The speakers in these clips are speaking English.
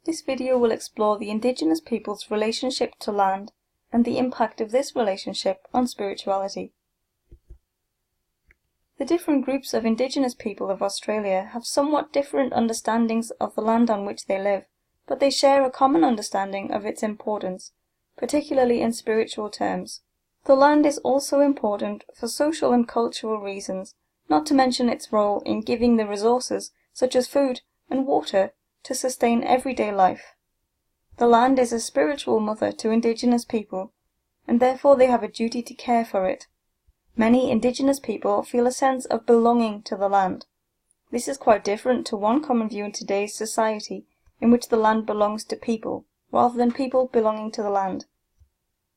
This video will explore the Indigenous people's relationship to land and the impact of this relationship on spirituality. The different groups of Indigenous people of Australia have somewhat different understandings of the land on which they live, but they share a common understanding of its importance, particularly in spiritual terms. The land is also important for social and cultural reasons, not to mention its role in giving the resources, such as food and water, to sustain everyday life. The land is a spiritual mother to Indigenous people, and therefore they have a duty to care for it. Many Indigenous people feel a sense of belonging to the land. This is quite different to one common view in today's society, in which the land belongs to people, rather than people belonging to the land.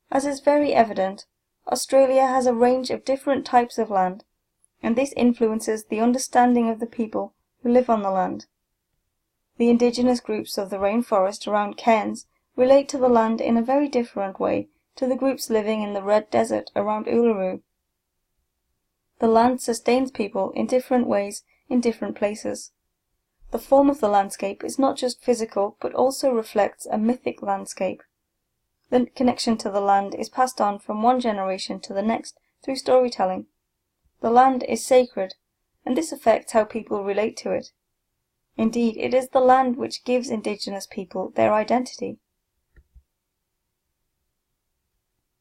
As is very evident, Australia has a range of different types of land, and this influences the understanding of the people who live on the land. The Indigenous groups of the rainforest around Cairns relate to the land in a very different way to the groups living in the Red Desert around Uluru. The land sustains people in different ways in different places. The form of the landscape is not just physical but also reflects a mythic landscape. The connection to the land is passed on from one generation to the next through storytelling. The land is sacred, and this affects how people relate to it. Indeed, it is the land which gives Indigenous people their identity.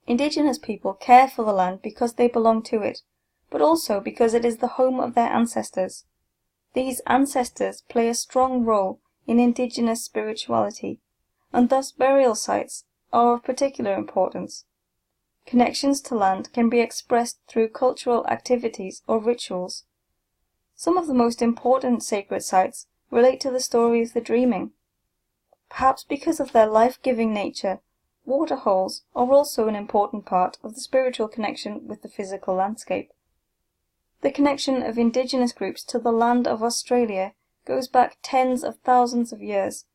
Indigenous people care for the land because they belong to it, but also because it is the home of their ancestors. These ancestors play a strong role in Indigenous spirituality, and thus burial sites are of particular importance. Connections to land can be expressed through cultural activities or rituals. Some of the most important sacred sites relate to the story of the dreaming. Perhaps because of their life-giving nature, waterholes are also an important part of the spiritual connection with the physical landscape. The connection of Indigenous groups to the land of Australia goes back tens of thousands of years,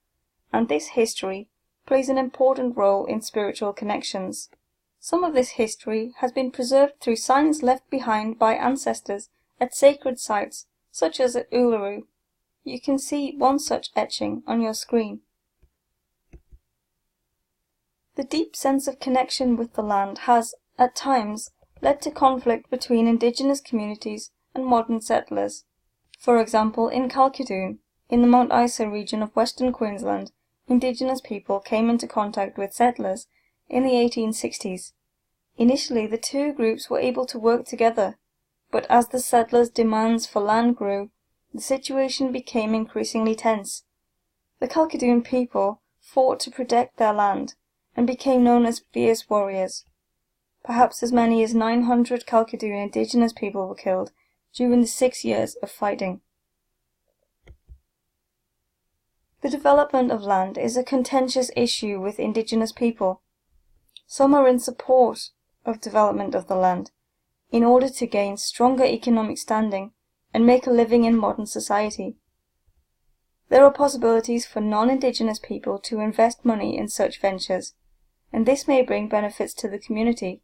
and this history plays an important role in spiritual connections. Some of this history has been preserved through signs left behind by ancestors at sacred sites, such as at Uluru. You can see one such etching on your screen. The deep sense of connection with the land has, at times, led to conflict between Indigenous communities and modern settlers. For example, in Kalkadoon, in the Mount Isa region of Western Queensland, Indigenous people came into contact with settlers in the 1860s. Initially, the two groups were able to work together, but as the settlers' demands for land grew, the situation became increasingly tense. The Kalkadoon people fought to protect their land and became known as fierce warriors. Perhaps as many as 900 Kalkadoon Indigenous people were killed during the 6 years of fighting. The development of land is a contentious issue with Indigenous people. Some are in support of development of the land in order to gain stronger economic standing and make a living in modern society. There are possibilities for non-Indigenous people to invest money in such ventures, and this may bring benefits to the community.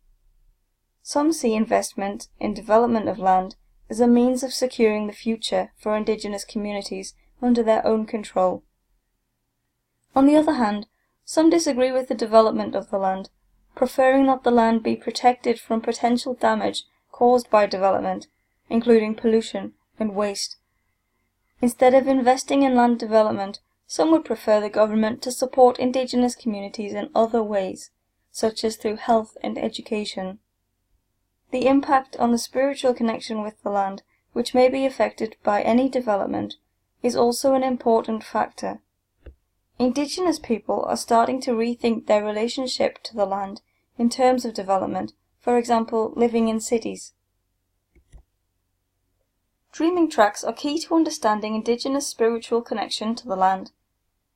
Some see investment in development of land as a means of securing the future for Indigenous communities under their own control. On the other hand, some disagree with the development of the land, preferring that the land be protected from potential damage caused by development, including pollution and waste. Instead of investing in land development, some would prefer the government to support Indigenous communities in other ways, such as through health and education. The impact on the spiritual connection with the land, which may be affected by any development, is also an important factor. Indigenous people are starting to rethink their relationship to the land in terms of development, for example, living in cities. Dreaming tracks are key to understanding Indigenous spiritual connection to the land.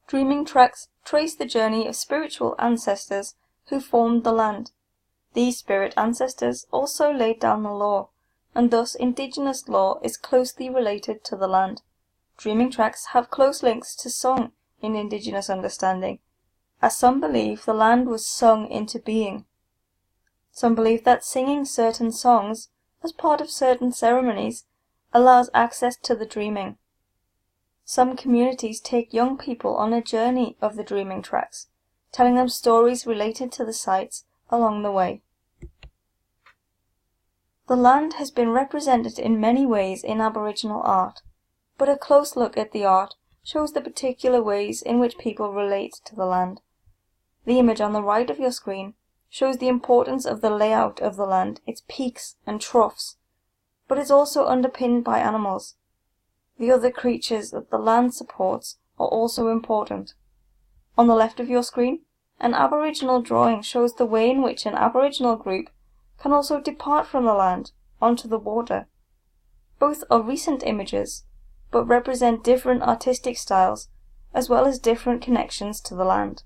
Dreaming tracks trace the journey of spiritual ancestors who formed the land. These spirit ancestors also laid down the law, and thus Indigenous law is closely related to the land. Dreaming tracks have close links to song in Indigenous understanding, as some believe the land was sung into being. Some believe that singing certain songs, as part of certain ceremonies, allows access to the dreaming. Some communities take young people on a journey of the dreaming tracks, telling them stories related to the sites along the way. The land has been represented in many ways in Aboriginal art, but a close look at the art shows the particular ways in which people relate to the land. The image on the right of your screen shows the importance of the layout of the land, its peaks and troughs, but is also underpinned by animals. The other creatures that the land supports are also important. On the left of your screen, an Aboriginal drawing shows the way in which an Aboriginal group can also depart from the land onto the water. Both are recent images, but represent different artistic styles as well as different connections to the land.